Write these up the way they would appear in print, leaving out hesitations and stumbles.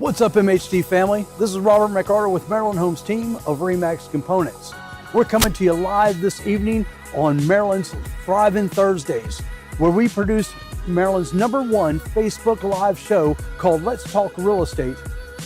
What's up, MHT family? This is Robert McArthur with Maryland Homes team of Remax Components. We're coming to you live this evening on Maryland's Thriving Thursdays, where we produce Maryland's #1 Facebook Live show called Let's Talk Real Estate.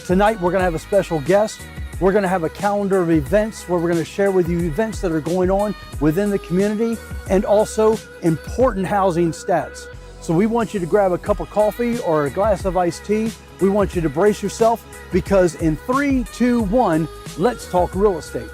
Tonight, we're gonna have a special guest. We're gonna have a calendar of events where we're gonna share with you events that are going on within the community and also important housing stats. So we want you to grab a cup of coffee or a glass of iced tea. We want you to brace yourself because in 3, 2, 1, let's talk real estate.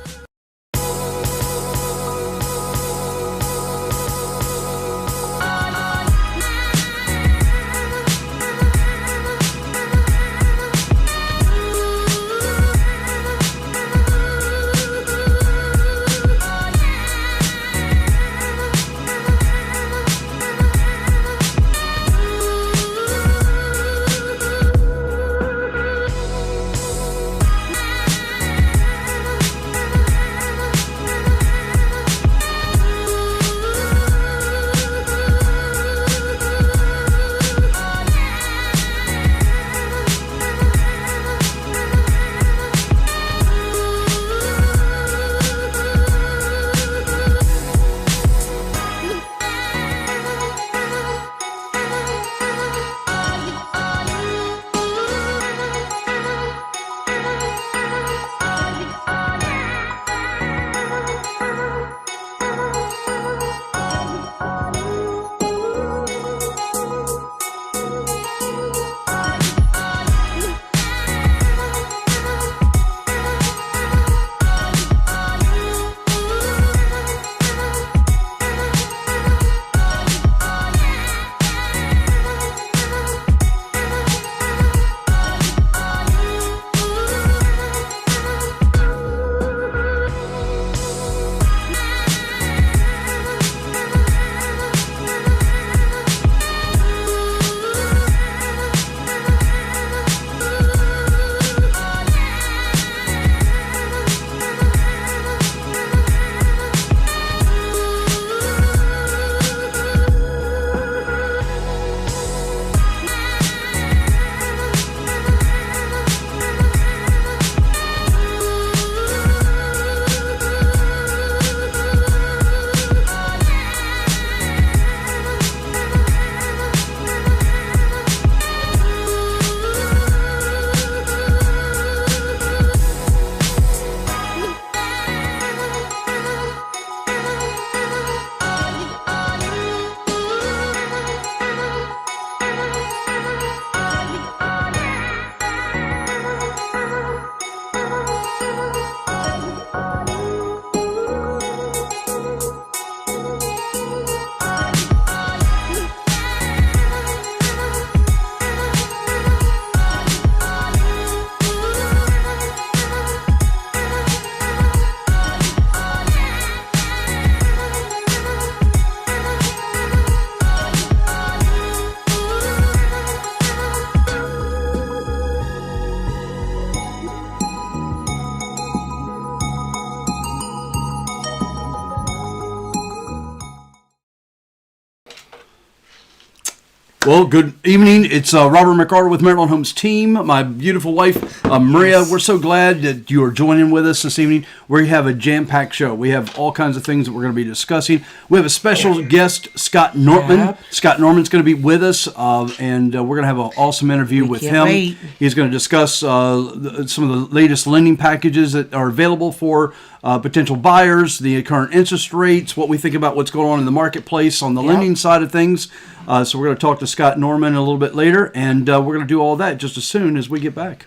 Well, good evening. It's Robert McArthur with Maryland Homes team. My beautiful wife, Maria. We're so glad that you are joining with us this evening. We have a jam-packed show. We have all kinds of things that we're going to be discussing. We have a special guest, Scott Nortman. Yep. Scott Norman's going to be with us, and we're going to have an awesome interview with him. Wait. He's going to discuss some of the latest lending packages that are available for potential buyers, the current interest rates, what we think about what's going on in the marketplace on the lending side of things. So we're going to talk to Scott Norman a little bit later, and we're going to do all that just as soon as we get back.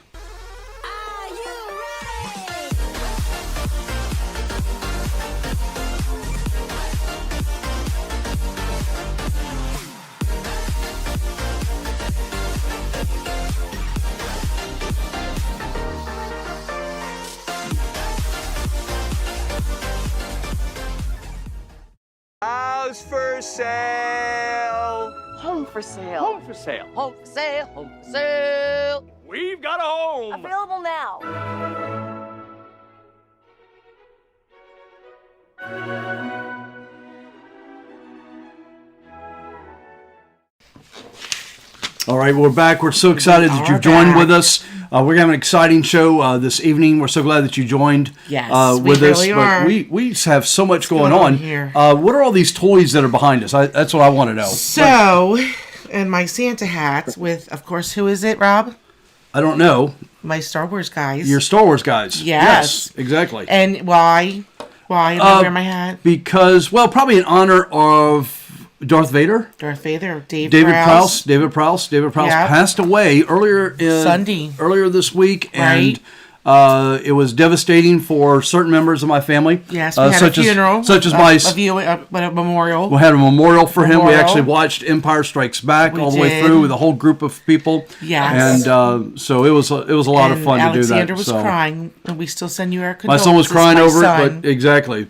House for sale. Home for sale. Home for sale. Home for sale. Home for sale. We've got a home. Available now. All right, we're back. We're so excited that you've joined with us. We're having an exciting show this evening. We're so glad that you joined Yes, with we us. really are. But we have so much going going on on here? What are all these toys that are behind us? That's what I want to know. So, and my Santa hats with, of course, who is it, Rob? I don't know. My Star Wars guys. Your Star Wars guys. Yes. Exactly. And why? Why did I wear my hat? Because, well, probably in honor of Darth Vader. Darth Vader, David Prowse. David Prowse Yep. passed away earlier this week, and it was devastating for certain members of my family. Yes, we had a funeral, such as a memorial. We had a memorial for him. We actually watched Empire Strikes Back all the way through with a whole group of people. Yes, and so it was a lot of fun to do that. Alexander was crying, and we still send you our My condolences. son was crying over it, but exactly.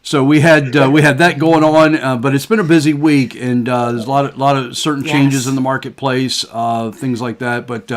So we had that going on, but it's been a busy week, and there's a lot of certain changes in the marketplace, things like that. But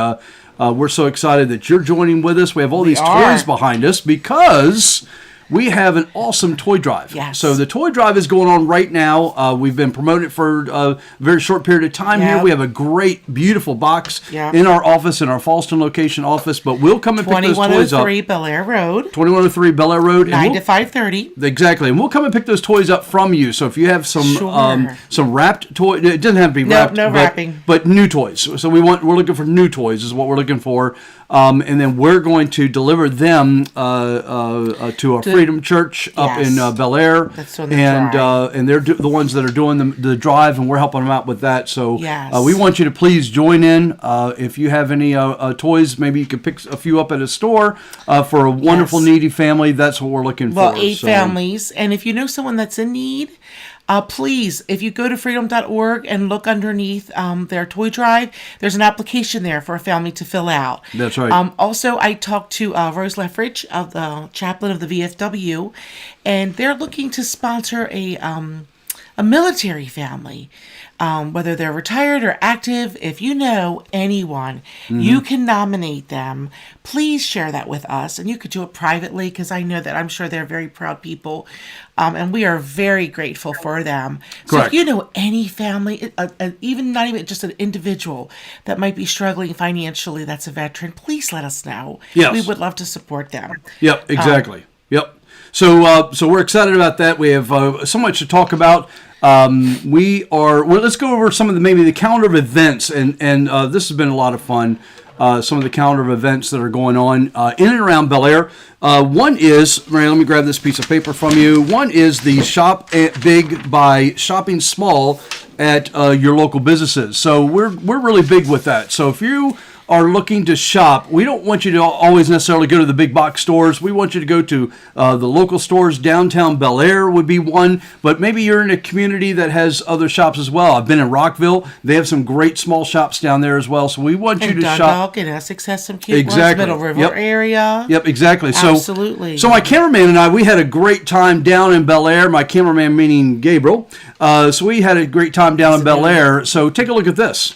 we're so excited that you're joining with us. We have all these toys behind us because we have an awesome toy drive. Yes. So the toy drive is going on right now. We've been promoting it for a very short period of time here. We have a great, beautiful box in our office, in our Fallston location office. But we'll come and pick those toys up. 2103 Bel Air Road. 2103 Bel Air Road. 9 to 5:30. Exactly. And we'll come and pick those toys up from you. So if you have some wrapped toys, it doesn't have to be wrapped. No wrapping. But new toys. So we're looking for new toys is what we're looking for. And then we're going to deliver them to our Freedom Church up in Bel Air. That's on the drive. And they're the ones that are doing the drive, and we're helping them out with that. So we want you to please join in. If you have any toys, maybe you could pick a few up at a store for a wonderful, needy family. That's what we're looking for. 8 families. And if you know someone that's in need, please, if you go to freedom.org and look underneath their toy drive, there's an application there for a family to fill out. That's right. Also, I talked to Rose Leffridge, the chaplain of the VFW, and they're looking to sponsor a military family. Whether they're retired or active, if you know anyone, you can nominate them. Please share that with us, and you could do it privately because I'm sure they're very proud people, and we are very grateful for them. So if you know any family, even not even just an individual that might be struggling financially, that's a veteran, please let us know. Yes. We would love to support them. Yep, exactly. Yep. So we're excited about that. We have so much to talk about. Let's go over some of the calendar of events, and this has been a lot of fun. Some of the calendar of events that are going on in and around Bel Air. One is, Mary, let me grab this piece of paper from you. One is the Shop Big by Shopping Small at your local businesses. So we're really big with that. So if you are looking to shop, we don't want you to always necessarily go to the big box stores. We want you to go to the local stores. Downtown Bel Air would be one, but maybe you're in a community that has other shops as well. I've been in Rockville. They have some great small shops down there as well. So we want you to shop. Dundalk and Essex has some cute ones. Middle River area. Yep, exactly. Absolutely. So my cameraman and I, we had a great time down in Bel Air. My cameraman meaning Gabriel. So we had a great time down in Bel Air. So take a look at this.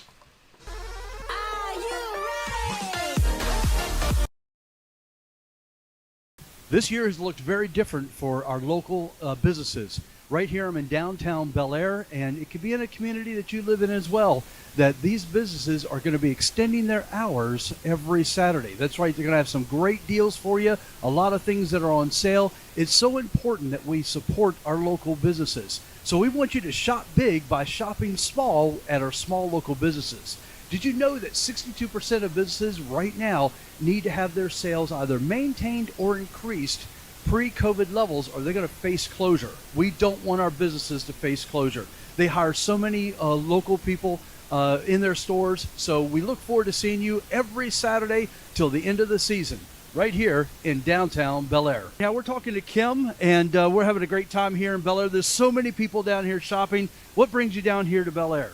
This year has looked very different for our local businesses. Right here, I'm in downtown Bel Air, and it could be in a community that you live in as well, that these businesses are going to be extending their hours every Saturday. That's right, they're going to have some great deals for you, a lot of things that are on sale. It's so important that we support our local businesses. So we want you to shop big by shopping small at our small local businesses. Did you know that 62% of businesses right now need to have their sales either maintained or increased pre-COVID levels, or they're going to face closure? We don't want our businesses to face closure. They hire so many local people in their stores, so we look forward to seeing you every Saturday till the end of the season right here in downtown Bel Air. Now we're talking to Kim, and we're having a great time here in Bel Air. There's so many people down here shopping. What brings you down here to Bel Air?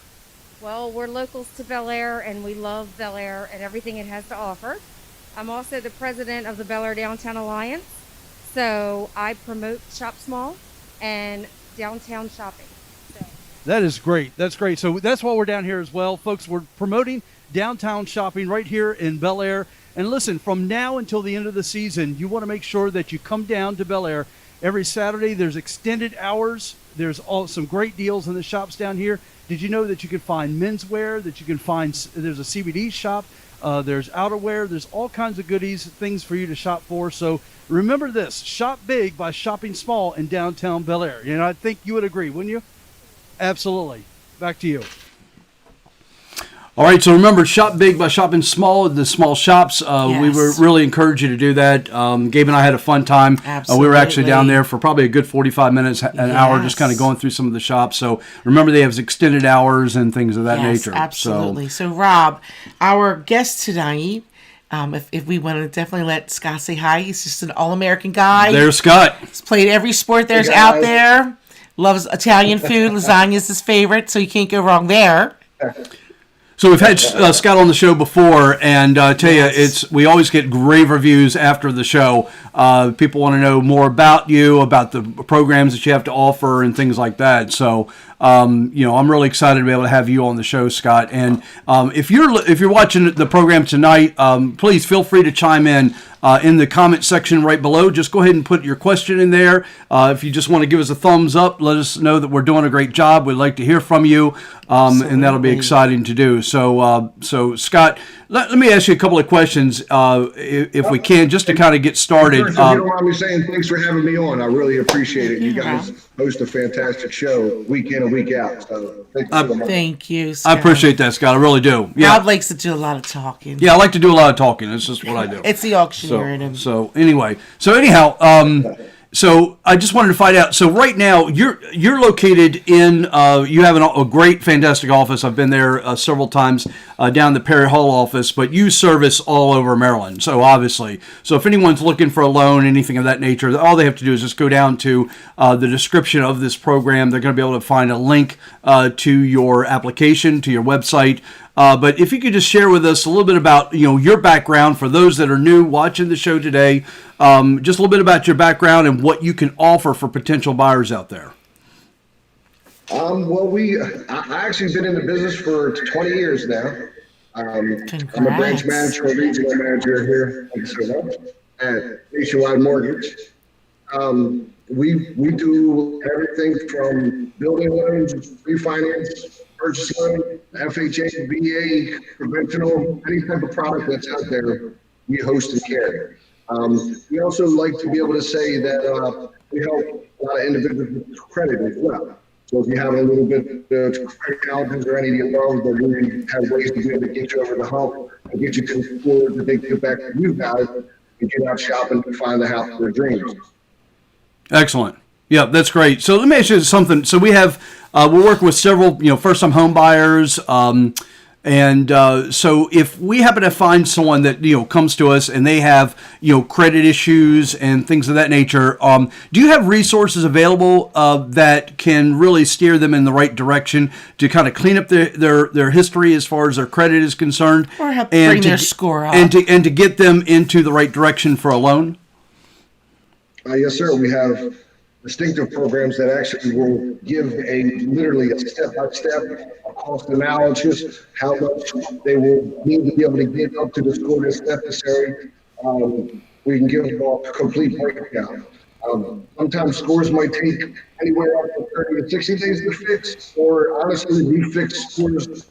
Well, we're locals to Bel Air, and we love Bel Air and everything it has to offer. I'm also the president of the Bel Air Downtown Alliance, so I promote Shop Small and downtown shopping. So. That is great. That's great. So that's why we're down here as well. Folks, we're promoting downtown shopping right here in Bel Air. And listen, from now until the end of the season, you want to make sure that you come down to Bel Air. Every Saturday, there's extended hours. There's some great deals in the shops down here. Did you know that you can find menswear, that you can find, there's a CBD shop, There's outerwear. There's all kinds of goodies, things for you to shop for. So remember this: shop big by shopping small in downtown Bel Air. You know, I think you would agree, wouldn't you? Absolutely. Back to you. All right, so remember, shop big by shopping small at the small shops. We were really encourage you to do that. Gabe and I had a fun time. Absolutely. We were actually down there for probably a good 45 minutes, an hour, just kind of going through some of the shops. So remember, they have extended hours and things of that nature. Absolutely. So Rob, our guest tonight, if we want to definitely let Scott say hi. He's just an all-American guy. There's Scott. He's played every sport there's out there. Loves Italian food. Lasagna is his favorite, so you can't go wrong there. So we've had Scott on the show before, and I tell you, we always get rave reviews after the show. People want to know more about you, about the programs that you have to offer, and things like that. So, I'm really excited to be able to have you on the show, Scott. And if you're watching the program tonight, please feel free to chime in the comment section right below. Just go ahead and put your question in there. If you just want to give us a thumbs up, let us know that we're doing a great job. We'd like to hear from you, and that'll be exciting to do. So, Scott, let me ask you a couple of questions, if we can, just to kind of get started. If you don't mind me saying, thanks for having me on. I really appreciate it. You guys host a fantastic show week in and week out. So thank you, Scott. I appreciate that, Scott. I really do. Yeah. Rob likes to do a lot of talking. Yeah, I like to do a lot of talking. That's just what I do. It's the auctioneer in him. So anyhow, so I just wanted to find out. So right now, you're located in. You have a great, fantastic office. I've been there several times down the Perry Hall office. But you service all over Maryland. So obviously, if anyone's looking for a loan, anything of that nature, all they have to do is just go down to the description of this program. They're going to be able to find a link to your application, to your website. But if you could just share with us a little bit about your background for those that are new watching the show today, just a little bit about your background and what you can offer for potential buyers out there. I actually been in the business for 20 years now. I'm a branch manager, a regional manager here at Nationwide Mortgage. We do everything from building loans, refinance, purchase loan, FHA, VA, conventional, any type of product that's out there, we host and carry. We also like to be able to say that we help a lot of individuals with credit as well. So if you have a little bit of credit challenges or any of the above, but we have ways to be able to get you over the hump and get you to the floor that they get back to you guys and get out shopping and find the house of their dreams. Excellent. Yeah, that's great. So let me ask you something. So we have, we're working with several, first-time home buyers. So if we happen to find someone that, comes to us and they have, credit issues and things of that nature, do you have resources available that can really steer them in the right direction to kind of clean up their history as far as their credit is concerned? Or help bring their score up. And to get them into the right direction for a loan? Yes, sir. We have distinctive programs that actually will give literally a step-by-step cost analysis, how much they will need to be able to get up to the score that's necessary. We can give them a complete breakdown. Sometimes scores might take anywhere up to 30 to 60 days to fix, or honestly, we fix scores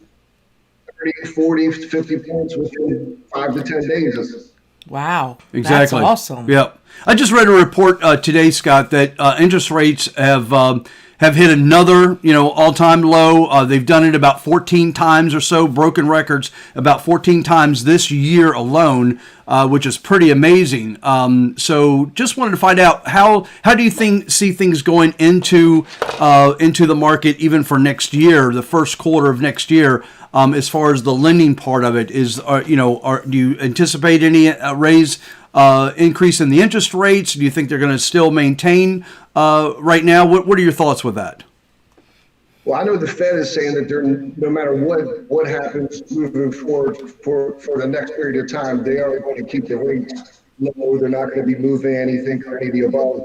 30, 40, 50 points within 5 to 10 days. Wow. Exactly. That's awesome. Yeah. I just read a report today, Scott, that interest rates have hit another, all-time low. They've done it about 14 times or so, broken records about 14 times this year alone, which is pretty amazing. So just wanted to find out how do you see things going into the market even for next year, the first quarter of next year, as far as the lending part of it is, do you anticipate any increase in the interest rates? Do you think they're going to still maintain right now? What are your thoughts with that? Well, I know the Fed is saying that no matter what happens moving forward for the next period of time, they are going to keep the rates low. They're not going to be moving anything or any of the above.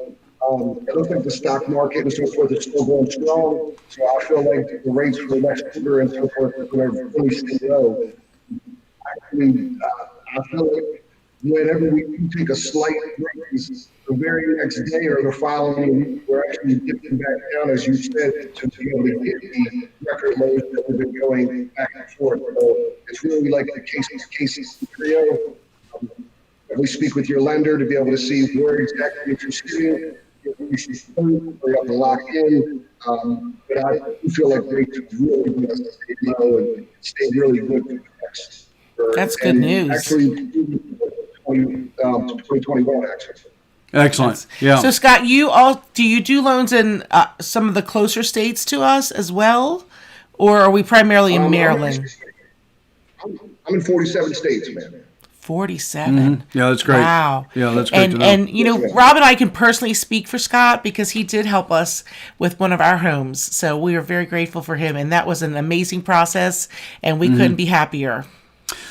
It looks like the stock market and so forth is still going strong. So I feel like the rates for the next quarter and so forth are going to really stay low. Actually, I feel like whenever we take a slight raise the very next day or the following week, we're actually dipping back down, as you said, to be able to get the record lows that we've been going back and forth. So it's really like a case scenario. We speak with your lender to be able to see where exactly you're sitting, if you should have to lock in. But I do feel like rates are really going to stay low and stay really good for the next. That's good news. Actually, 2021, actually. Excellent. Yeah. So Scott, do you do loans in some of the closer states to us as well, or are we primarily in Maryland? I'm in 47 states, man. 47. Mm-hmm. Yeah, that's great. Wow. Yeah, that's great to know. And you know, Rob and I can personally speak for Scott because he did help us with one of our homes. So we are very grateful for him, and that was an amazing process, and we couldn't be happier.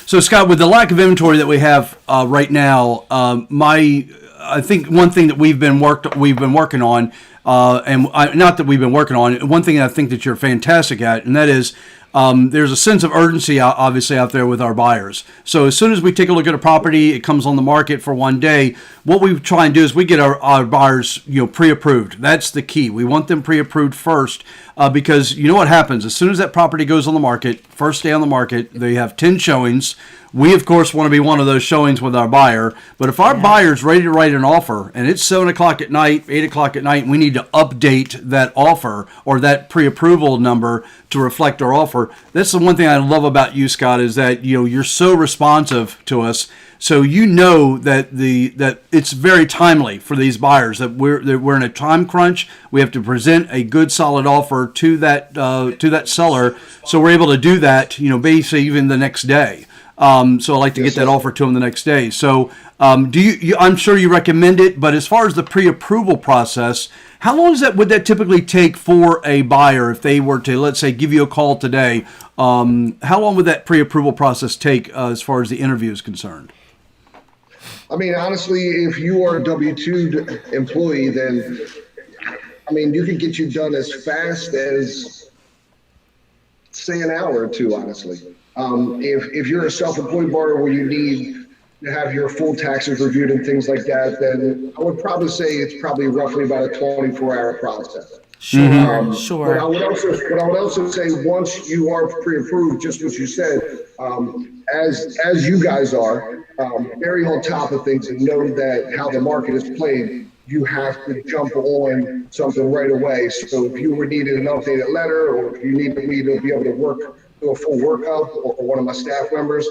So Scott, with the lack of inventory that we have right now, I think one thing that we've been working on, not that we've been working on, one thing I think that you're fantastic at, and that is there's a sense of urgency obviously out there with our buyers. So as soon as we take a look at a property, it comes on the market for one day, what we try and do is we get our buyers, pre-approved. That's the key. We want them pre-approved first because you know what happens? As soon as that property goes on the market, first day on the market, they have 10 showings. We, of course, want to be one of those showings with our buyer. But if our buyer's ready to write an offer and it's 7 o'clock at night, 8 o'clock at night, and we need to update that offer or that pre-approval number to reflect our offer, that's the one thing I love about you, Scott, is that you're so responsive to us. So that it's very timely for these buyers, that we're in a time crunch. We have to present a good, solid offer to that seller. So we're able to do that, basically even the next day. So I like to get that offer to them the next day. So I'm sure you recommend it, but as far as the pre-approval process, how long would that typically take for a buyer if they were to, let's say, give you a call today? How long would that pre-approval process take as far as the interview is concerned? I mean, honestly, if you are a W-2 employee, then, you can get you done as fast as, say, an hour or two, honestly. If you're a self-employed borrower where you need to have your full taxes reviewed and things like that, then I would probably say it's probably roughly about a 24-hour process. Sure, sure. But I would also say once you are pre-approved, just what you said, as you guys are, very on top of things and know that how the market is played, you have to jump on something right away. So if you were needing an updated letter, or if you need me to be able to do a full workup, or one of my staff members,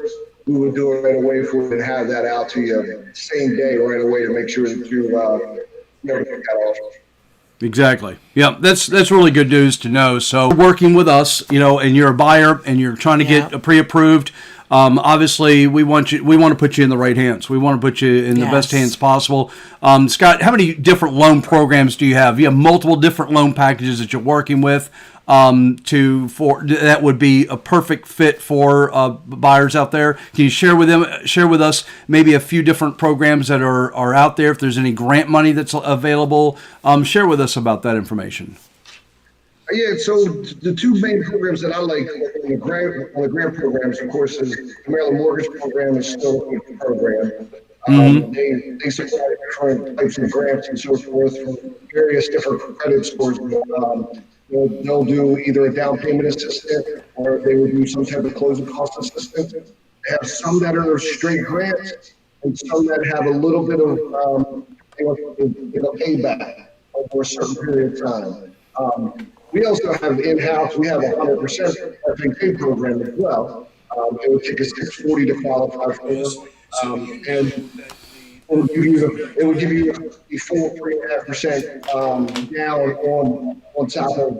we would do it right away for you and have that out to you same day right away to make sure that you never get cut off. Exactly. Yeah, that's really good news to know. So working with us, and you're a buyer and you're trying to get pre-approved. Obviously, we want to put you in the right hands. We want to put you in the best hands possible. Scott, how many different loan programs do you have? You have multiple different loan packages that you're working with. That would be a perfect fit for buyers out there. Can you share with us maybe a few different programs that are out there? If there's any grant money that's available, share with us about that information. Yeah, so the two main programs that I like on the grant programs, of course, is the Maryland Mortgage Program is still a good program. They supply different types of grants and so forth for various different credit scores. They'll do either a down payment assistant or they will do some type of closing cost assistant. They have some that are straight grants and some that have a little bit of payback over a certain period of time. We also have in-house, we have a 100% FHA program as well. It would take us $640 to qualify for this. And it would give you a full 3.5% down on top of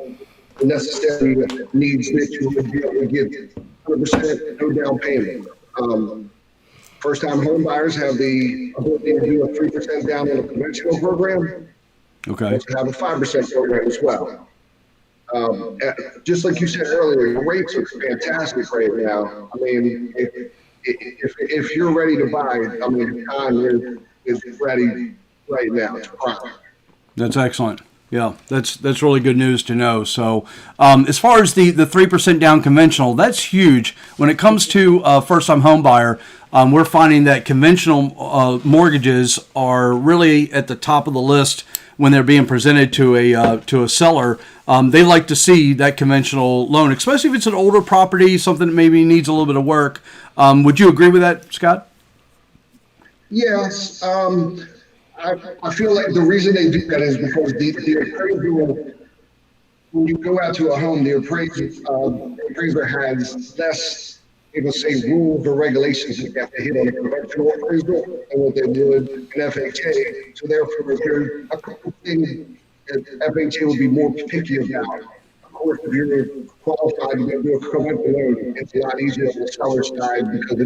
the necessary needs that you would be able to get 100% no down payment. First-time home buyers have the ability to do a 3% down on a conventional program. Okay. We have a 5% program as well. Just like you said earlier, the rates are fantastic right now. If you're ready to buy, the time is ready right now. It's prime. That's excellent. Yeah, that's really good news to know. So, as far as the 3% down conventional, that's huge. When it comes to first-time home buyer, we're finding that conventional mortgages are really at the top of the list when they're being presented to a seller. They like to see that conventional loan, especially if it's an older property, something that maybe needs a little bit of work. Would you agree with that, Scott? Yes. I feel like the reason they do that is because the appraiser, when you go out to a home, the appraiser has less, say, rules or regulations that you have to hit on a conventional appraisal than what they would in FHA. So therefore, there's a couple things that FHA would be more picky about. Of course, if you're qualified to do a conventional loan, it's a lot easier on the seller side because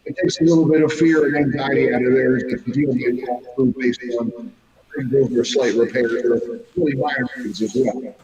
it takes a little bit of fear and anxiety out of theirs if the deal gets gone through based on appraisals or slight repairs or really minor things as well.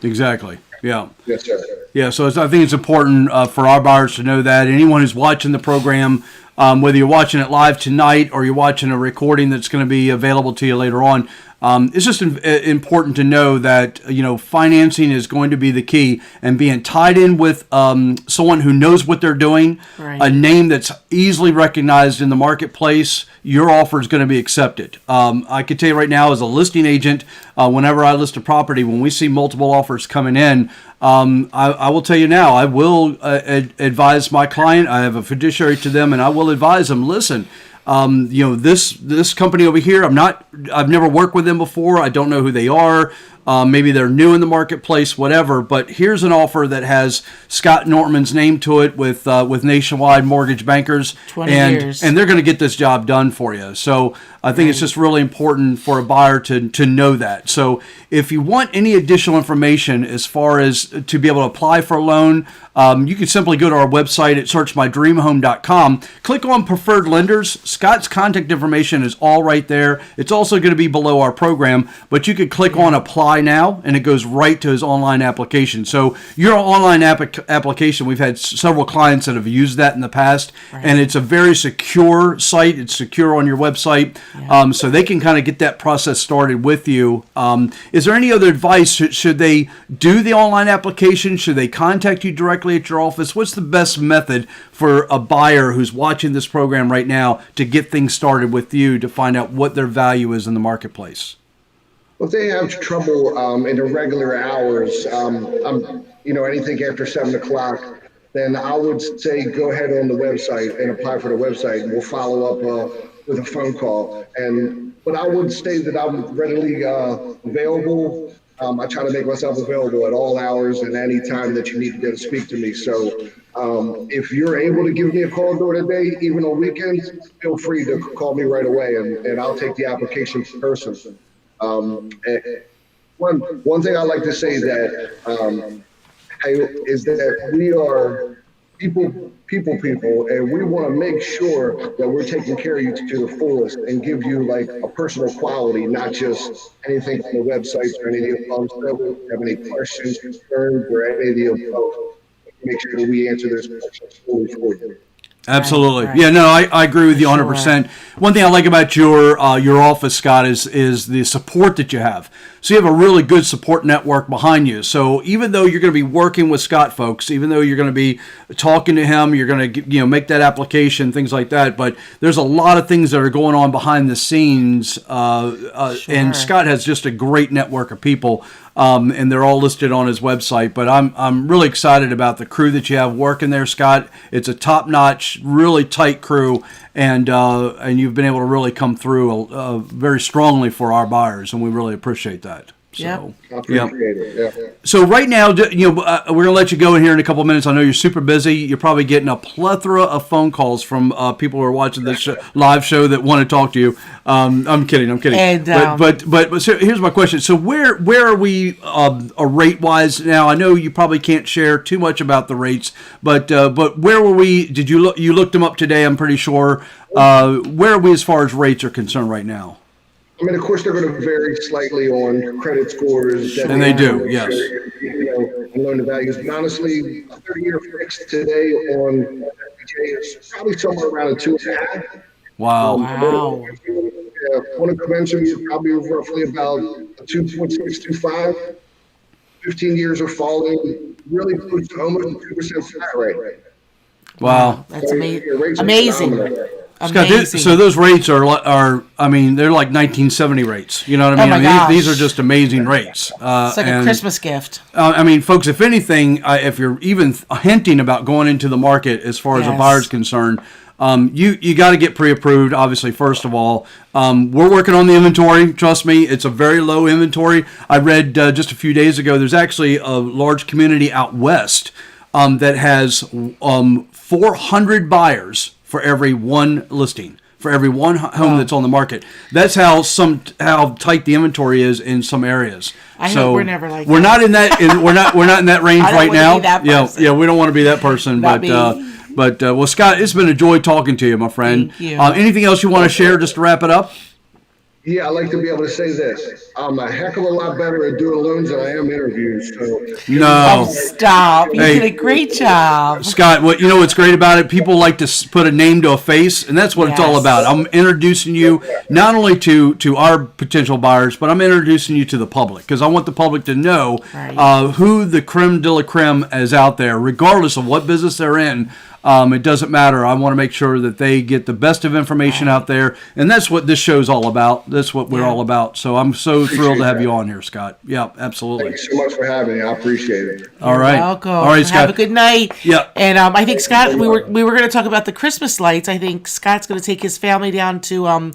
Exactly. Yeah. Yes, sir. Yeah. So I think it's important for our buyers to know that. Anyone who's watching the program, whether you're watching it live tonight or you're watching a recording that's going to be available to you later on, it's just important to know that, financing is going to be the key, and being tied in with someone who knows what they're doing, Right. a name that's easily recognized in the marketplace, your offer is going to be accepted. I can tell you right now, as a listing agent, whenever I list a property, when we see multiple offers coming in, I will tell you now, I will advise my client. I have a fiduciary to them, and I will advise them, listen, this company over here, I've never worked with them before. I don't know who they are. Maybe they're new in the marketplace, whatever. But here's an offer that has Scott Nortman's name to it with Nationwide Mortgage Bankers, 20 years. and they're going to get this job done for you. So I think it's just really important for a buyer to know that. So if you want any additional information as far as to be able to apply for a loan, you can simply go to our website at searchmydreamhome.com. Click on Preferred Lenders. Scott's contact information is all right there. It's also going to be below our program, but you could click on Apply Now, and it goes right to his online application. So your online application, we've had several clients that have used that in the past, and it's a very secure site. It's secure on your website, so they can kind of get that process started with you. Is there any other advice? Should they do the online application? Should they contact you directly at your office? What's the best method for a buyer who's watching this program right now to get things started with you to find out what their value is in the marketplace? Well, if they have trouble in irregular hours, anything after 7 o'clock, then I would say go ahead on the website and apply for the website, and we'll follow up with a phone call. But I would say that I'm readily available. I try to make myself available at all hours and any time that you need to get to speak to me. So if you're able to give me a call during the day, even on weekends, feel free to call me right away, and I'll take the application in person. One thing I like to say that is that we are people, and we want to make sure that we're taking care of you to the fullest and give you like a personal quality, not just anything on the websites or any of the above. So if you have any questions, concerns, or any of the above, make sure that we answer those questions fully for you. Absolutely. Right. Yeah, no, I agree with you 100%. Sure. One thing I like about your office, Scott, is the support that you have. So you have a really good support network behind you. So even though you're going to be working with Scott folks, even though you're going to be talking to him, you're going to make that application, things like that. But there's a lot of things that are going on behind the scenes, and Scott has just a great network of people. And they're all listed on his website. But I'm really excited about the crew that you have working there, Scott. It's a top-notch, really tight crew, and you've been able to really come through very strongly for our buyers, and we really appreciate that. So, So right now, we're going to let you go in here in a couple of minutes. I know you're super busy. You're probably getting a plethora of phone calls from people who are watching this live show that want to talk to you. I'm kidding. And, but so here's my question. So where are we rate wise now? I know you probably can't share too much about the rates, but where were we? Did you look? You looked them up today? I'm pretty sure. Where are we as far as rates are concerned right now? I mean, of course, they're going to vary slightly on credit scores. And they do, yes. And loan to values. But honestly, a 30-year fixed today on FHA is probably somewhere around a 2.5. Wow. On a convention, you're probably roughly about a 2.625, 15 years are falling, really close to almost a 2% flat rate. Wow. That's Your rates are amazing. phenomenal. Scott, Amazing. so those rates are, I mean, they're like 1970 rates. You know what I mean? Oh my I mean, gosh. these are just amazing rates. It's like a Christmas gift. I mean, folks, if anything, if you're even hinting about going into the market as far as a Yes. buyer's concerned, you got to get pre-approved, obviously, first of all. We're working on the inventory. Trust me, it's a very low inventory. I read just a few days ago, there's actually a large community out west that has 400 buyers for every one listing, for every one home that's on the market. That's how tight the inventory is in some areas. I hope we're never like we're that. not in that. We're not in that range I don't right wanna now. be that person. Yeah, we don't want to be that person. Not But well, Scott, it's been a joy talking to you, my friend. Thank you. Anything else you want to share just to wrap it up? Yeah, I like to be able to say this. I'm a heck of a lot better at doing loans than I am interviews. So No. Stop. You Hey. did a great job. Scott, what's great about it? People like to put a name to a face, and that's what it's all Yes. about. I'm introducing you not only to our potential buyers, but I'm introducing you to the public because I want the public to know Right. who the creme de la creme is out there, regardless of what business they're in. It doesn't matter. I want to make sure that they get the best of information out there, and that's what this show's all about. That's what we're all about. So I'm so thrilled to have you on here, Scott. Yeah, absolutely. thanks so much for having me. I appreciate it. All right. Welcome. All right, Scott. Have a good night. Yeah. And I think Scott, we were going to talk about the Christmas lights. I think Scott's going to take his family down to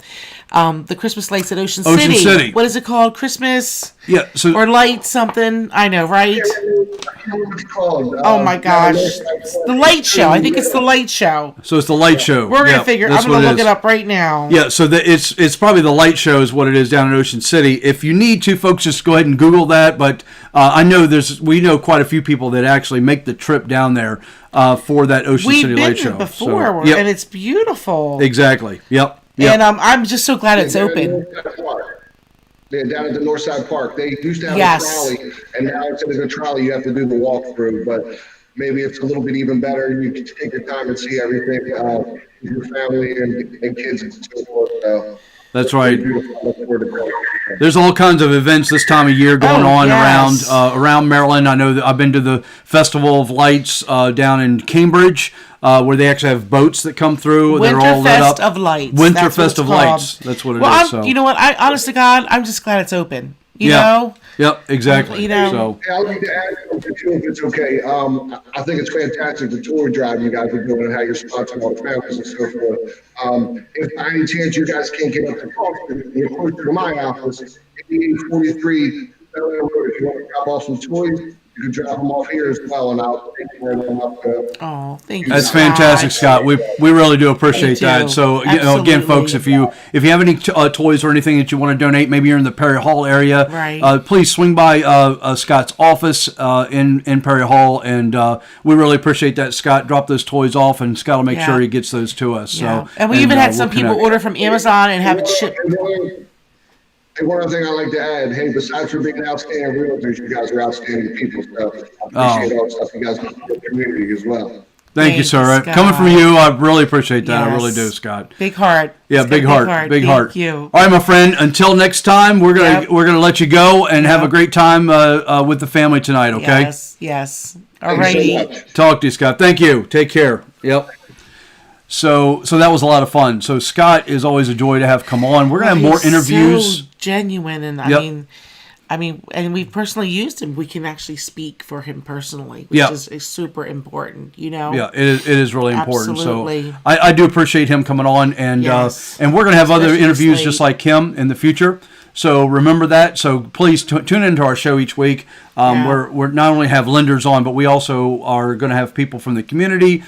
the Christmas lights at Ocean City. What is it called? Christmas Yeah. So or light something? I know, right? I can't remember what it's called. Oh my gosh, it's the light show. I think it's the light show. So it's the light show. We're gonna Yeah, figure. that's I'm gonna what look is. it up right now. Yeah, so it's probably the light show is what it is down in Ocean City. If you need to, folks, just go ahead and Google that. But I know we know quite a few people that actually make the trip down there for that Ocean We've City been light there show. before, Yep, and it's beautiful. exactly. Yep. Yep. And I'm just so glad it's open. Yeah, down at the Northside Park. They used to have Yes. a trolley, and now instead of a trolley, you have to do the walkthrough. But maybe it's a little bit even better. You can take your time and see everything with your family and kids and so forth. So That's right. beautiful. I look forward to going. There's all kinds of events this time of year going on yes. around Maryland. I know that I've been to the Festival of Lights down in Cambridge, where they actually have boats that come through. They're all lit up. Winterfest of Lights. Winterfest That's what it's of called. Lights. That's what it is. Well, So. you know what? Honest to God, I'm just glad it's open. You know? Yep. Exactly. You know. So. Yeah, I'd like to add something too, if it's okay. I think it's fantastic the tour drive you guys are doing and how you're sponsoring all the families and so forth. If by any chance you guys can't get up to Boston, you're closer to my office, 8843 Bel Air Road. If you want to drop off some toys, you can drop them off here as well, and I'll take care of them up. Oh, thank you. That's Scott. fantastic, Scott. We really do appreciate Me that. too. So again, Absolutely. folks, if you have any toys or anything that you want to donate, maybe you're in the Perry Hall area, Right. Please swing by Scott's office in Perry Hall, and we really appreciate that. Scott, drop those toys off, and Scott will make Yeah. sure he gets those to us. Yeah. So And we even had some we'll people connect. order from Amazon and have it shipped. And one other thing I'd like to add, hey, besides for being outstanding realtors, you guys are outstanding people. So I appreciate all the stuff you guys do for the community as well. Thank you, Thanks, sir. Scott. Coming from you, I really appreciate that. I Yes. really do, Scott. Big heart. Yeah, It's got big heart, big heart. Thank you. All right, my friend. Until next time, we're gonna let you go and have a Yep. great time with the family tonight. Okay. Yes. Yes. All Thanks so righty. much. Talk to you, Scott. Thank you. Take care. Yep. So that was a lot of fun. So Scott is always a joy to have come on. We're gonna have more He's interviews. So genuine, and Yep. I mean, and we've personally used him. We can actually speak for him personally, which Yep. is super important. You know. Yeah, it is really important. Absolutely. So I do appreciate him coming on, and Yes. and we're gonna have other Especially interviews Slate. just like him in the future. So remember that. So please tune into our show each week. Yeah. We're not only have lenders on, but we also are going to have people from the community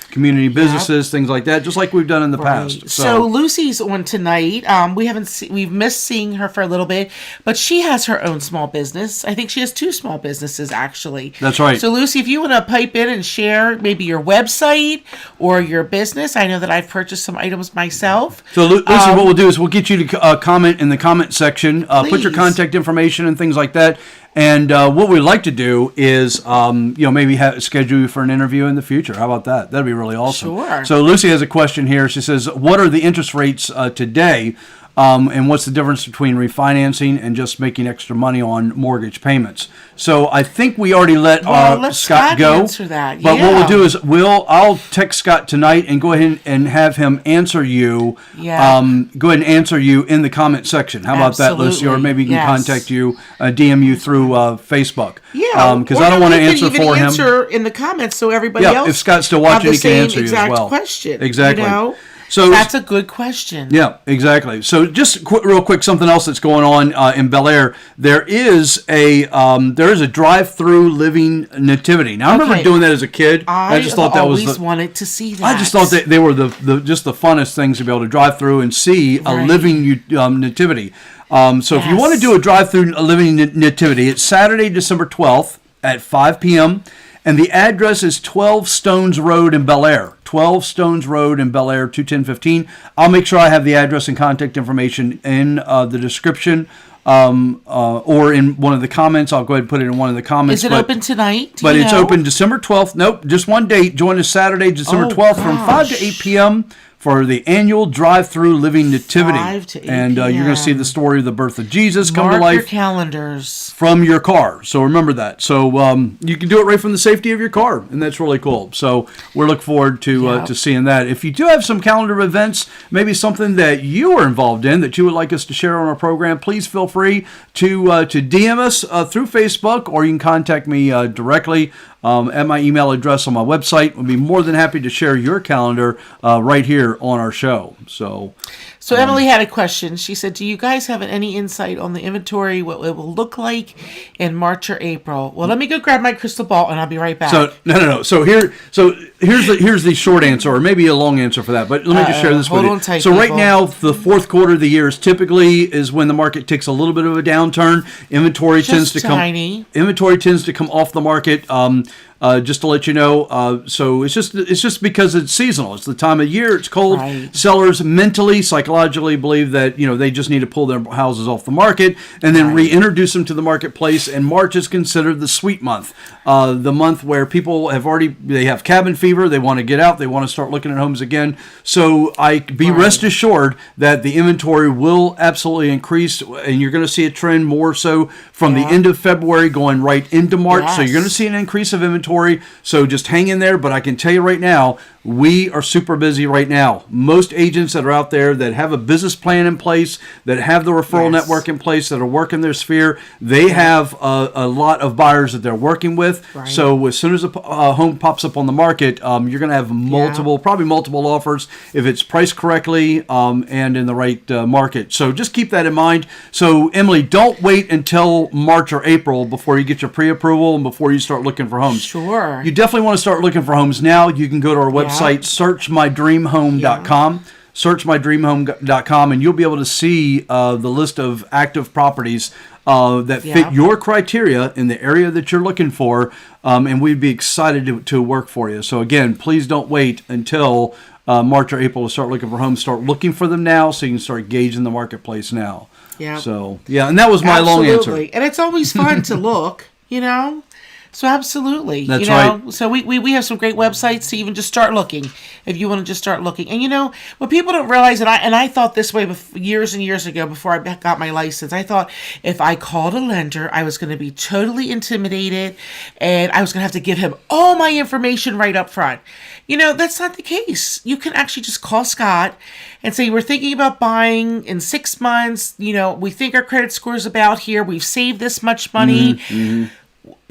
businesses, things like that, just like we've done in the past. Right. So Lucy's on tonight. We've missed seeing her for a little bit, but she has her own small business. I think she has 2 small businesses actually. That's right. So Lucy, if you want to pipe in and share maybe your website or your business, I know that I've purchased some items myself. So Lucy, what we'll do is we'll get you to comment in the comment section. Put your Please. contact information and things like that. And what we'd like to do is, maybe schedule you for an interview in the future. How about that? That'd be really awesome. Sure. So Lucy has a question here. She says, "What are the interest rates today and what's the difference between refinancing and just making extra money on mortgage payments. So I think we already let Scott go. Answer that. But what we'll do is I'll text Scott tonight and go ahead and have him answer you. Yeah. Go ahead and answer you in the comment section. How about that, Lucy? Or maybe he can contact you, DM you through Facebook. Yeah. Because I don't want to answer for him. Answer in the comments so everybody else. If Scott's still watching, he can answer you as well. Question. Exactly. You know? So that's a good question. Yeah, exactly. So just real quick, something else that's going on in Bel Air. There is a drive-through living nativity. Now I remember doing that as a kid. I just thought that was always wanted to see that. I just thought they were the funnest things to be able to drive through and see a living nativity. So if you want to do a drive-through living nativity, it's Saturday, December 12th at 5 p.m. And the address is 12 Stones Road in Bel Air. 12 Stones Road in Bel Air, 21015. I'll make sure I have the address and contact information in the description or in one of the comments. I'll go ahead and put it in one of the comments. Is it open tonight? But it's open December 12th. Nope, just one date. Join us Saturday, December 12th from 5 to 8 p.m. for the annual drive-through living nativity. 5 to 8 and you're going to see the story of the birth of Jesus come to life. Mark your calendars. From your car. So remember that. So you can do it right from the safety of your car, and that's really cool. So we're looking forward to seeing that. If you do have some calendar events, maybe something that you are involved in that you would like us to share on our program, please feel free to DM us through Facebook, or you can contact me directly at my email address on my website. We'll be more than happy to share your calendar right here on our show. So Emily had a question. She said, do you guys have any insight on the inventory, what it will look like in March or April? Well, let me go grab my crystal ball and I'll be right back. So no. So here's the short answer, or maybe a long answer for that. But let me just share this with you. Hold on tight, so right people. now, the fourth quarter of the year is when the market takes a little bit of a downturn. Inventory tends to come off the market. Just to let you know, so it's just because it's seasonal. It's the time of year. It's cold. Right. Sellers mentally, psychologically believe that they just need to pull their houses off the market and then reintroduce them to the marketplace. And March is considered the sweet month, the month where people they have cabin fever. They want to get out. They want to start looking at homes again. So rest assured that the inventory will absolutely increase, and you're going to see a trend more so from the end of February going right into March. Yes. So you're going to see an increase of inventory. So just hang in there. But I can tell you right now, we are super busy right now. Most agents that are out there that have a business plan in place, that have the referral network in place, that are working their sphere, they have a lot of buyers that they're working with. Right. So as soon as a home pops up on the market, you're going to have probably multiple offers if it's priced correctly and in the right market. So just keep that in mind. So Emily, don't wait until March or April before you get your pre-approval and before you start looking for homes. Sure. You definitely want to start looking for homes now. You can go to our website, searchmydreamhome.com. Searchmydreamhome.com, and you'll be able to see the list of active properties that fit your criteria in the area that you're looking for, and we'd be excited to work for you. So again, please don't wait until March or April to start looking for homes. Start looking for them now so you can start gauging the marketplace now. Yeah. So, and that was my long answer. And it's always fun to look, So absolutely. That's right. So we have some great websites to even just start looking if you want to just start looking. And what people don't realize, and I thought this way years and years ago before I got my license, I thought if I called a lender, I was going to be totally intimidated and I was going to have to give him all my information right up front. That's not the case. You can actually just call Scott and say, we're thinking about buying in 6 months. We think our credit score is about here. We've saved this much money. Mm-hmm.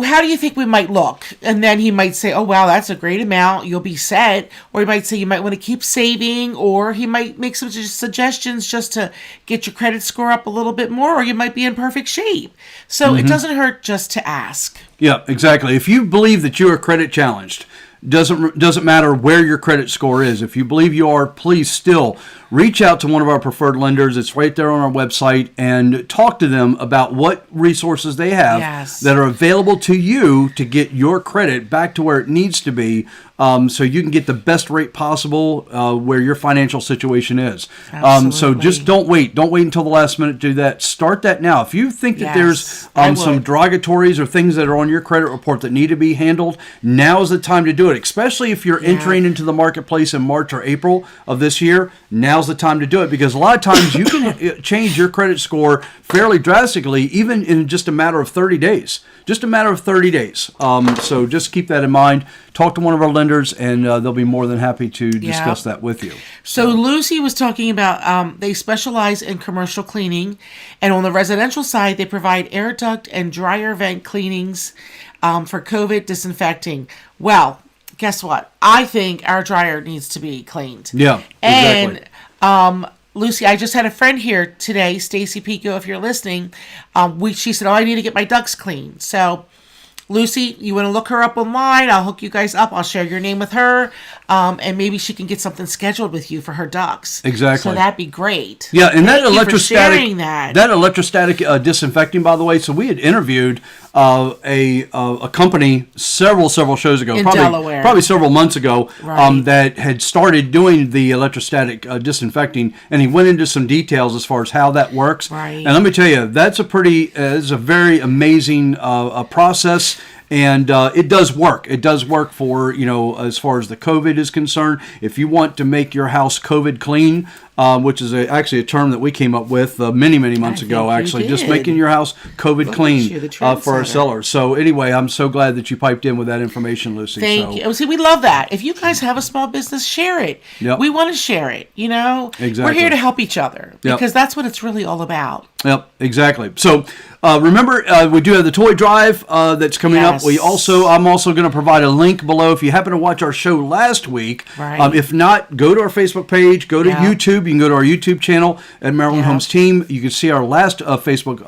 How do you think we might look? And then he might say, oh, wow, that's a great amount. You'll be set. Or he might say you might want to keep saving. Or he might make some suggestions just to get your credit score up a little bit more. Or you might be in perfect shape. So it doesn't hurt just to ask. Yeah, exactly. If you believe that you are credit challenged, doesn't matter where your credit score is. If you believe you are, please still reach out to one of our preferred lenders. It's right there on our website, and talk to them about what resources they have that are available to you to get your credit back to where it needs to be so you can get the best rate possible where your financial situation is. So Absolutely. just don't wait. Don't wait until the last minute to do that. Start that now. If you think that Yes, there's I some would. derogatories or things that are on your credit report that need to be handled, now is the time to do it, especially if you're entering into the marketplace in March or April of this year. Now's the time to do it, because a lot of times you can change your credit score fairly drastically, even in just a matter of 30 days. Just a matter of 30 days. So just keep that in mind. Talk to one of our lenders, and they'll be more than happy to discuss that with you. So Lucy was talking about they specialize in commercial cleaning, and on the residential side, they provide air duct and dryer vent cleanings for COVID disinfecting. Well, guess what? I think our dryer needs to be cleaned. Yeah, exactly. And Lucy, I just had a friend here today, Stacy Pico, if you're listening. She said, "Oh, I need to get my ducts cleaned." So, Lucy, you want to look her up online? I'll hook you guys up. I'll share your name with her, and maybe she can get something scheduled with you for her ducts. Exactly. So that'd be great. Yeah, and that Thank you for electrostatic sharing that. electrostatic disinfecting, by the way. So we had interviewed a company several shows ago, In probably Delaware. probably several months ago, Right. that had started doing the electrostatic disinfecting, and he went into some details as far as how that works. Right. And let me tell you, that's a very amazing process. And it does work. It does work for, as far as the COVID is concerned. If you want to make your house COVID clean, which is actually a term that we came up with many months ago, think you actually, just did. making your house COVID at clean you, the for our trendsetter. sellers. So anyway, I'm so glad that you piped in with that information, Lucy. Thank you. See, we love that. If you guys have a small business, share it. Yep. We want to share it. Exactly. We're here to help each other Yep. because that's what it's really all about. Yep, exactly. So remember, we do have the toy drive that's coming up. Yes. I'm also going to provide a link below if you happen to watch our show last week. Right. If not, go to our Facebook page, go to Yeah. YouTube. You can go to our YouTube channel at Maryland Yeah. Homes Team. You can see our last Facebook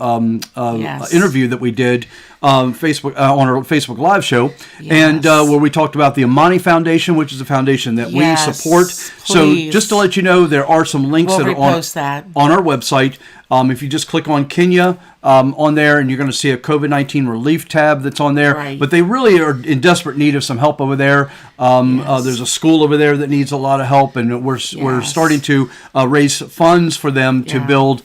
Yes. interview that we did on our Facebook Live show, and Yes. where we talked about the Amani Foundation, which is a foundation that Yes, we support. So please. just to let you know, there are some links We'll that are repost that. on our website. If you just click on Kenya on there, and you're going to see a COVID-19 relief tab that's on there. Right. But they really are in desperate need of some help over there. There's a school over there that needs a lot of help, and we're Yes. starting to raise funds for them to Yeah. build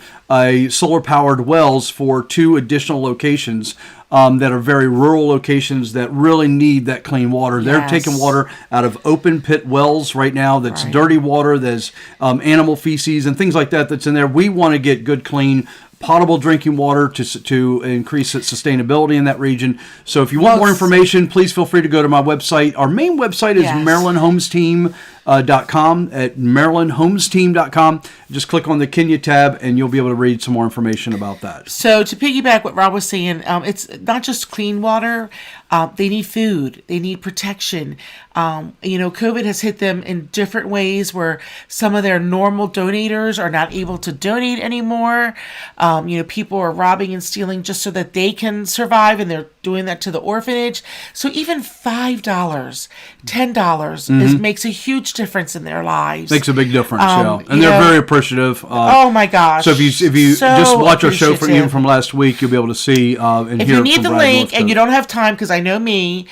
solar-powered wells for 2 additional locations that are very rural locations that really need that clean water. They're Yes. taking water out of open pit wells right now that's Right. dirty water, there's animal feces and things like that that's in there. We want to get good, clean, potable drinking water to increase its sustainability in that region. So if you want more information, please feel free to go to my website. Our main website is Yes. MarylandHomesteam.com at MarylandHomesteam.com. Just click on the Kenya tab and you'll be able to read some more information about that. So to piggyback what Rob was saying, it's not just clean water. They need food. They need protection. COVID has hit them in different ways where some of their normal donators are not able to donate anymore. People are robbing and stealing just so that they can survive, and they're doing that to the orphanage. So even $5, $10 makes a huge difference in their lives. Makes a big difference, and you they're know- very appreciative. Oh my gosh! So if you So just watch our show appreciative. from last week, you'll be able to see and If hear you need from the Brad link and Northman. you don't have time, because I know me,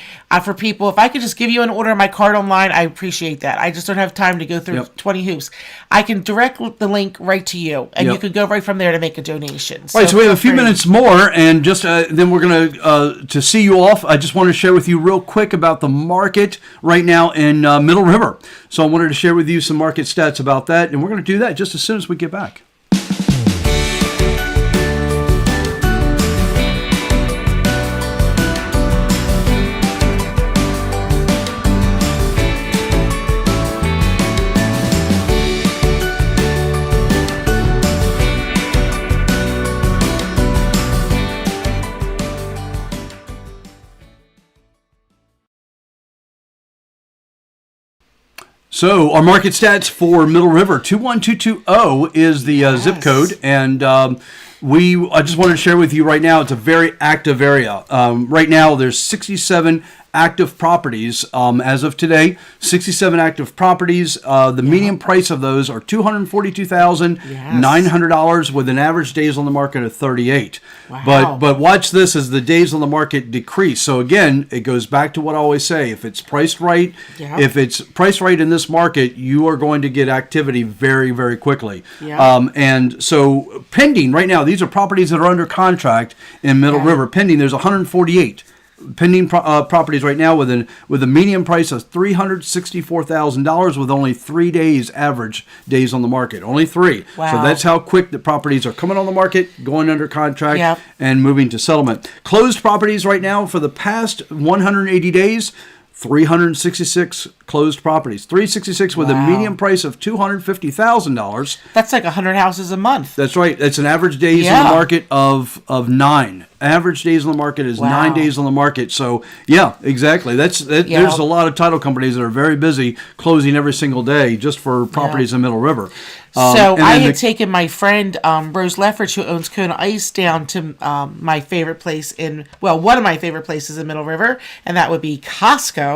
for people, if I could just give you an order on my card online, I appreciate that. I just don't have time to go through Yep. 20 hoops. I can direct the link right to you, and you Yep. can go right from there to make a donation. All right, so we have a feel few free. minutes more, and just then we're going to see you off. I just want to share with you real quick about the market right now in Middle River. So I wanted to share with you some market stats about that, and we're going to do that just as soon as we get back. So our market stats for Middle River, 21220 is the zip code, and I just wanted to share with you right now, it's a very active area. Right now there's 67 active properties as of today. 67 active properties. The median price of those are $242,900 with an average days on the market of 38. Wow. But watch this as the days on the market decrease. So again, it goes back to what I always say: if it's priced right, Yep. if it's priced right in this market, you are going to get activity very, very quickly. Yep. And so pending right now, these are properties that are under contract in Middle River. Pending, there's 148 pending properties right now with a median price of $364,000 with only 3 days average days on the market. Only 3. Wow. So that's how quick the properties are coming on the market, going under contract, Yep. and moving to settlement. Closed properties right now for the past 180 days. 366 closed properties. 366 with a Wow. median price of $250,000. That's like 100 houses a month. That's right. That's an average days on the market of 9. Average days on the market is Wow. 9 days on the market. So yeah, exactly. There's a lot of title companies that are very busy closing every single day just for properties in Middle River. So and I then had taken my friend Rose Leffridge, who owns Kona Ice, down to my favorite place one of my favorite places in Middle River, and that would be Costco.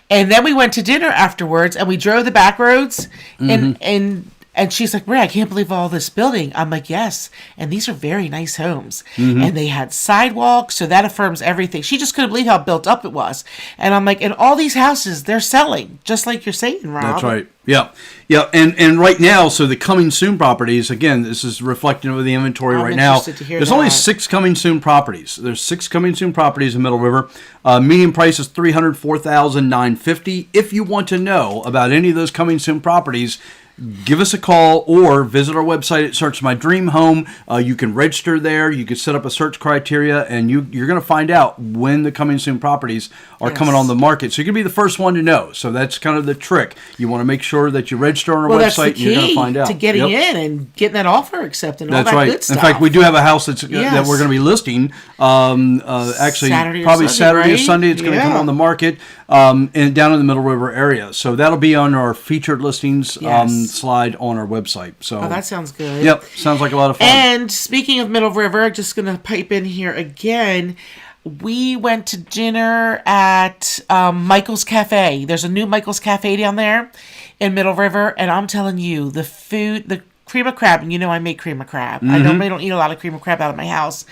And then we went to dinner afterwards, and we drove the back roads, and she's like, Maria, I can't believe all this building. I'm like, yes. And these are very nice homes. And they had sidewalks, so that affirms everything. She just couldn't believe how built up it was. And I'm like, and all these houses, they're selling, just like you're saying, Rob. That's right. Yeah. Yeah. And right now, so the coming soon properties, again, this is reflecting over the inventory right now. interested to hear There's only that. 6 coming soon properties. There's 6 coming soon properties in Middle River. Median price is $304,950. If you want to know about any of those coming soon properties, give us a call or visit our website at Search My Dream Home. You can register there. You can set up a search criteria, and you're going to find out when the coming soon properties are coming on the market. So you're going to be the first one to know. So that's kind of the trick. You want to make sure that you register on our website, That's the and you're going key to find out. to getting in and getting that offer accepted and That's all that right. good stuff. In fact, we do have a house that Yes. we're going to be listing. Actually, Saturday or probably Sunday, Saturday or right? Sunday. It's going to come Yeah. on the market and down in the Middle River area. So that'll be on our featured listings Yes. slide on our website. So Oh, that sounds good. Yep, sounds like a lot of fun. And speaking of Middle River, just going to pipe in here again. We went to dinner at Michael's Cafe. There's a new Michael's Cafe down there in Middle River. And I'm telling you, the food, the cream of crab, and you know I make cream of crab. I normally don't eat a lot of cream of crab out of my house,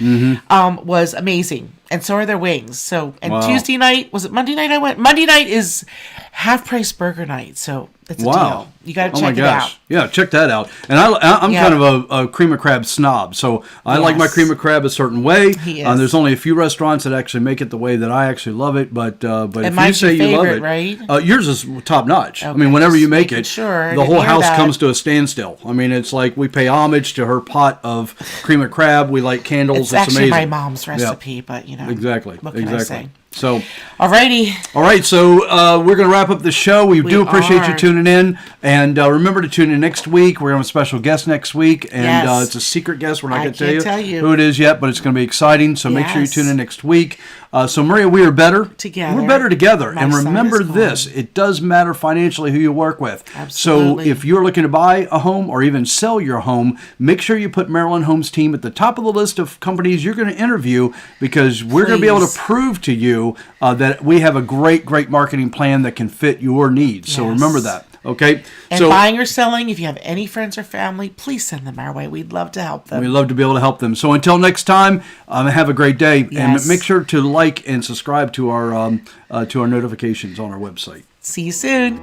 was amazing. And so are their wings. So, and Wow. Tuesday night, was it Monday night I went? Monday night is half-price burger night. So it's a deal. You got to check it out. Yeah, check that out. And I'm Yeah. kind of a cream of crab snob, so I like my Yes. cream of crab a certain way. He is. There's only a few restaurants that actually make it the way that I actually love it, but if you mine's say your you love favorite, it, right? yours is top notch. I Okay, mean, whenever just you make making it, sure. I the didn't whole hear house that. comes to a standstill. I mean, it's like we pay homage to her pot of cream of crab. We light candles. It's It's actually amazing. my mom's recipe, but you know. Exactly. What can I say? So. Alrighty. All right, so we're going to wrap up the show. We do appreciate you are. tuning in. And remember to tune in next week. We're going to have a special guest next week. And Yes. it's a secret guest. We're not I going to can't tell tell you you. who it is yet, but it's going to be exciting. So make sure you Yes. tune in next week. So, Maria, we are better Together. We're better together. My And son remember is gone. this. It does matter financially who you work with. Absolutely. So if you're looking to buy a home or even sell your home, make sure you put Maryland Homes Team at the top of the list of companies you're going to interview, because we're going to be able to Please. prove to you that we have a great marketing plan that can fit your needs. So Yes. remember that. Okay. And So buying or selling, if you have any friends or family, please send them our way. We'd love to help them. we love to be able to help them. So until next time, have a great day, Yes. and make sure to like and subscribe to our notifications on our website. See you soon.